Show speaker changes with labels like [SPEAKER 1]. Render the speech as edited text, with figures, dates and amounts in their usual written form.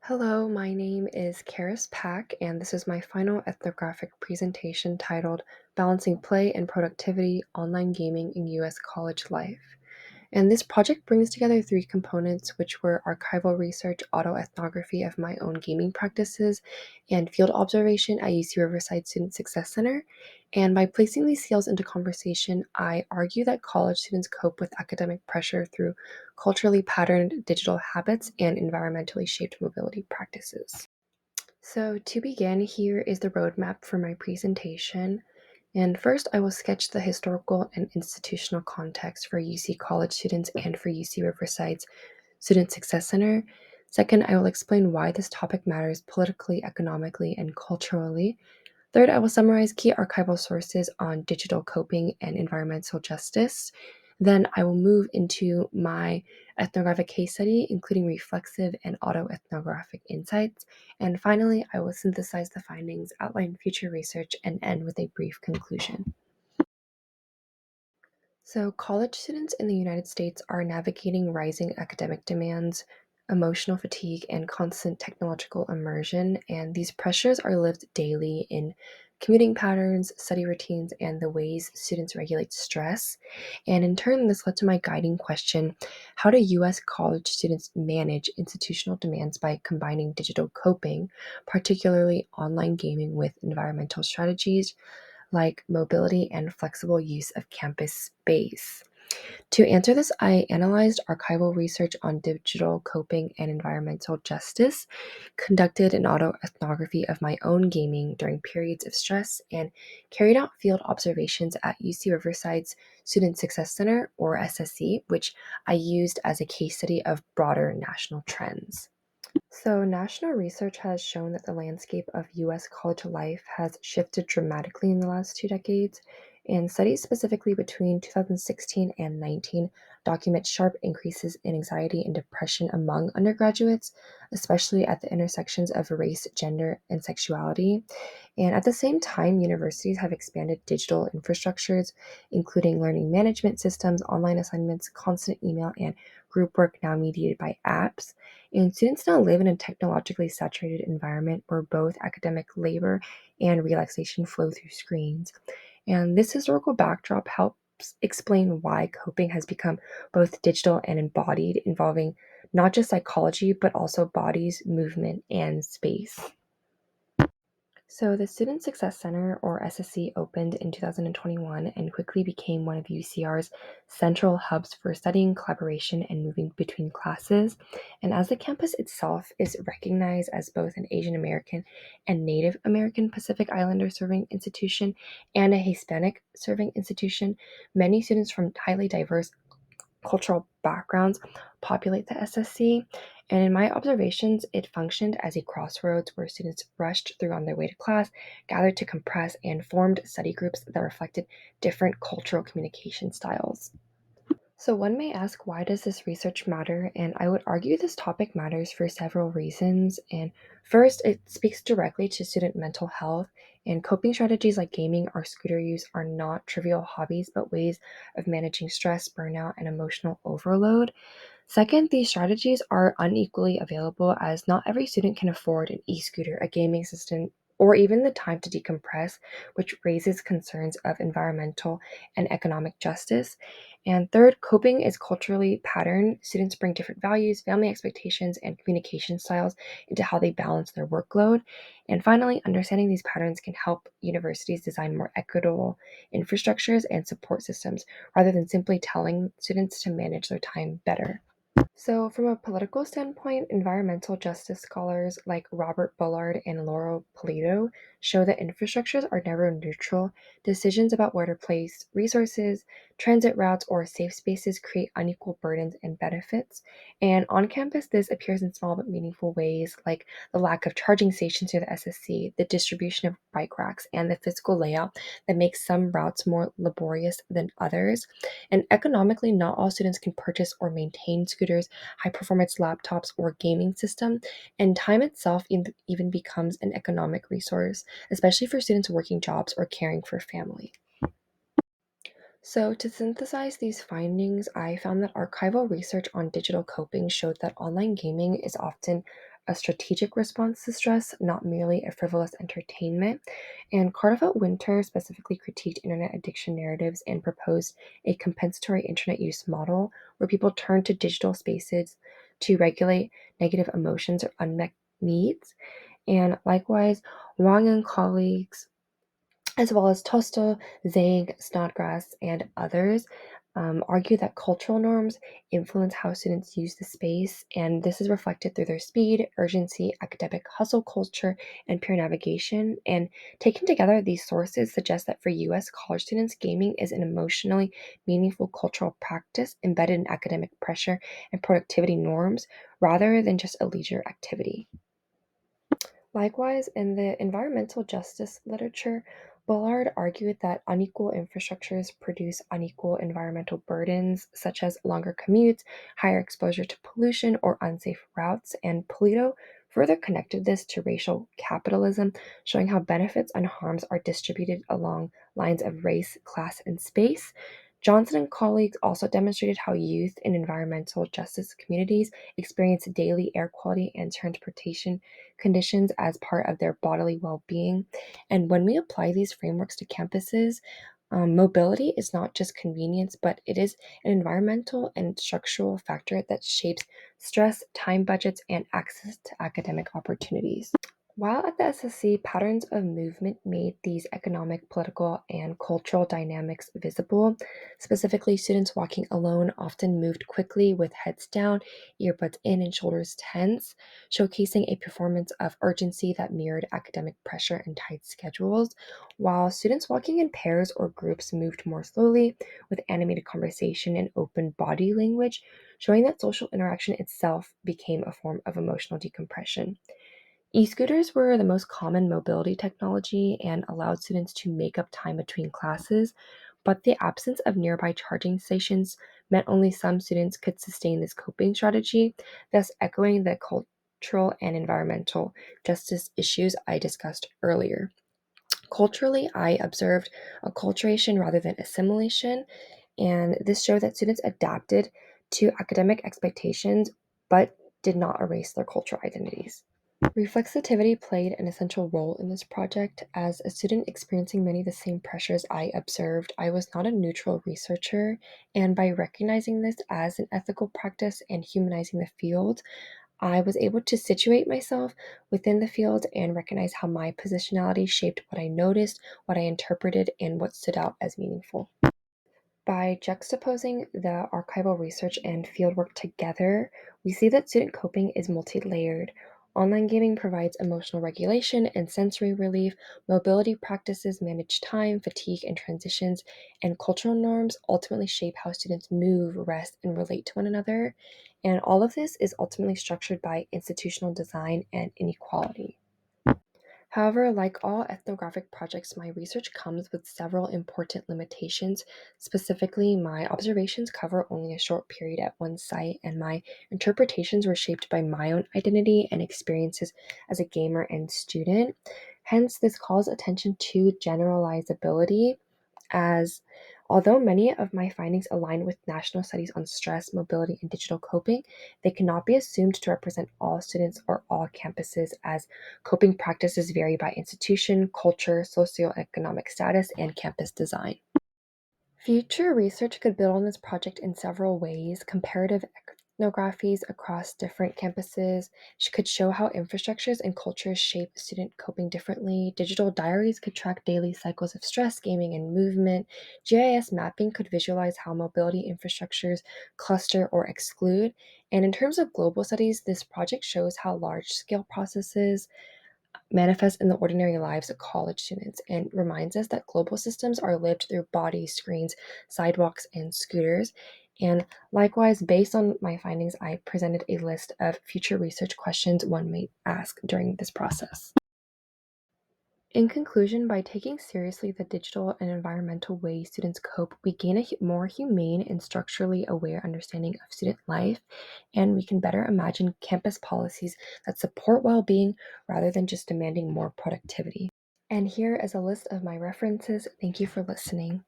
[SPEAKER 1] Hello, my name is Karis Pack, and this is my final ethnographic presentation titled Balancing Play and Productivity Online Gaming in U.S. College Life. And this project brings together three components, which were archival research, autoethnography of my own gaming practices, and field observation at UC Riverside Student Success Center. And by placing these skills into conversation, I argue that college students cope with academic pressure through culturally patterned digital habits and environmentally shaped mobility practices. So, to begin, here is the roadmap for my presentation. And first, I will sketch the historical and institutional context for UC college students and for UC Riverside's Student Success Center. Second, I will explain why this topic matters politically, economically, and culturally. Third, I will summarize key archival sources on digital coping and environmental justice. Then I will move into my ethnographic case study, including reflexive and autoethnographic insights. And finally, I will synthesize the findings, outline future research, and end with a brief conclusion. So, college students in the United States are navigating rising academic demands, emotional fatigue, and constant technological immersion. And these pressures are lived daily in commuting patterns, study routines, and the ways students regulate stress. And in turn, this led to my guiding question: how do US college students manage institutional demands by combining digital coping, particularly online gaming, with environmental strategies like mobility and flexible use of campus space? To answer this, I analyzed archival research on digital coping and environmental justice, conducted an autoethnography of my own gaming during periods of stress, and carried out field observations at UC Riverside's Student Success Center, or SSC, which I used as a case study of broader national trends. So, national research has shown that the landscape of US college life has shifted dramatically in the last 2 decades, and studies specifically between 2016 and 19 document sharp increases in anxiety and depression among undergraduates, especially at the intersections of race, gender, and sexuality. And at the same time, universities have expanded digital infrastructures, including learning management systems, online assignments, constant email, and group work now mediated by apps. And students now live in a technologically saturated environment where both academic labor and relaxation flow through screens. And this historical backdrop helps explain why coping has become both digital and embodied, involving not just psychology, but also bodies, movement, and space. So, the Student Success Center, or SSC, opened in 2021 and quickly became one of UCR's central hubs for studying, collaboration, and moving between classes. And as the campus itself is recognized as both an Asian American and Native American Pacific Islander serving institution and a Hispanic serving institution, many students from highly diverse cultural backgrounds populate the SSC. And in my observations, it functioned as a crossroads where students rushed through on their way to class, gathered to compress, and formed study groups that reflected different cultural communication styles. So one may ask, why does this research matter? And I would argue this topic matters for several reasons. And first, it speaks directly to student mental health, and coping strategies like gaming or scooter use are not trivial hobbies, but ways of managing stress, burnout, and emotional overload. Second, these strategies are unequally available as not every student can afford an e-scooter, a gaming system, or even the time to decompress, which raises concerns of environmental and economic justice. And third, coping is culturally patterned. Students bring different values, family expectations, and communication styles into how they balance their workload. And finally, understanding these patterns can help universities design more equitable infrastructures and support systems rather than simply telling students to manage their time better. So, from a political standpoint, environmental justice scholars like Robert Bullard and Laurel Polito show that infrastructures are never neutral. Decisions about where to place resources, transit routes, or safe spaces create unequal burdens and benefits. And on campus, this appears in small but meaningful ways, like the lack of charging stations near the SSC, the distribution of bike racks, and the physical layout that makes some routes more laborious than others. And economically, not all students can purchase or maintain scooters, high performance laptops, or gaming system, and time itself even becomes an economic resource, especially for students working jobs or caring for family. So, to synthesize these findings, I found that archival research on digital coping showed that online gaming is often a strategic response to stress, not merely a frivolous entertainment. And Carterfeld-Winter specifically critiqued internet addiction narratives and proposed a compensatory internet use model where people turn to digital spaces to regulate negative emotions or unmet needs. And likewise, Wang and colleagues, as well as Tosto, Zhang, Snodgrass, and others, argue that cultural norms influence how students use the space, and this is reflected through their speed, urgency, academic hustle culture, and peer navigation. And taken together, these sources suggest that for US college students, gaming is an emotionally meaningful cultural practice embedded in academic pressure and productivity norms rather than just a leisure activity. Likewise, in the environmental justice literature, Bullard argued that unequal infrastructures produce unequal environmental burdens, such as longer commutes, higher exposure to pollution, or unsafe routes, and Polito further connected this to racial capitalism, showing how benefits and harms are distributed along lines of race, class, and space. Johnson and colleagues also demonstrated how youth in environmental justice communities experience daily air quality and transportation conditions as part of their bodily well being. And when we apply these frameworks to campuses, mobility is not just convenience, but it is an environmental and structural factor that shapes stress, time budgets, and access to academic opportunities. While at the SSC, patterns of movement made these economic, political, and cultural dynamics visible. Specifically, students walking alone often moved quickly with heads down, earbuds in, and shoulders tense, showcasing a performance of urgency that mirrored academic pressure and tight schedules, while students walking in pairs or groups moved more slowly with animated conversation and open body language, showing that social interaction itself became a form of emotional decompression. E-scooters were the most common mobility technology and allowed students to make up time between classes, but the absence of nearby charging stations meant only some students could sustain this coping strategy, thus echoing the cultural and environmental justice issues I discussed earlier. Culturally, I observed acculturation rather than assimilation, and this showed that students adapted to academic expectations but did not erase their cultural identities. Reflexivity played an essential role in this project. As a student experiencing many of the same pressures I observed, I was not a neutral researcher, and by recognizing this as an ethical practice and humanizing the field, I was able to situate myself within the field and recognize how my positionality shaped what I noticed, what I interpreted, and what stood out as meaningful. By juxtaposing the archival research and fieldwork together, we see that student coping is multi-layered. Online gaming provides emotional regulation and sensory relief, mobility practices manage time, fatigue, and transitions, and cultural norms ultimately shape how students move, rest, and relate to one another. And all of this is ultimately structured by institutional design and inequality. However, like all ethnographic projects, my research comes with several important limitations. Specifically, my observations cover only a short period at one site, and my interpretations were shaped by my own identity and experiences as a gamer and student. Hence, this calls attention to generalizability, as although many of my findings align with national studies on stress, mobility, and digital coping, they cannot be assumed to represent all students or all campuses, as coping practices vary by institution, culture, socioeconomic status, and campus design. Future research could build on this project in several ways. Comparative ethnographies across different campuses could show how infrastructures and cultures shape student coping differently. Digital diaries could track daily cycles of stress, gaming, and movement. GIS mapping could visualize how mobility infrastructures cluster or exclude. And in terms of global studies, this project shows how large scale processes manifest in the ordinary lives of college students and reminds us that global systems are lived through bodies, screens, sidewalks, and scooters. And likewise, based on my findings, I presented a list of future research questions one may ask during this process. In conclusion, by taking seriously the digital and environmental ways students cope, we gain a more humane and structurally aware understanding of student life, and we can better imagine campus policies that support well being rather than just demanding more productivity. And here is a list of my references. Thank you for listening.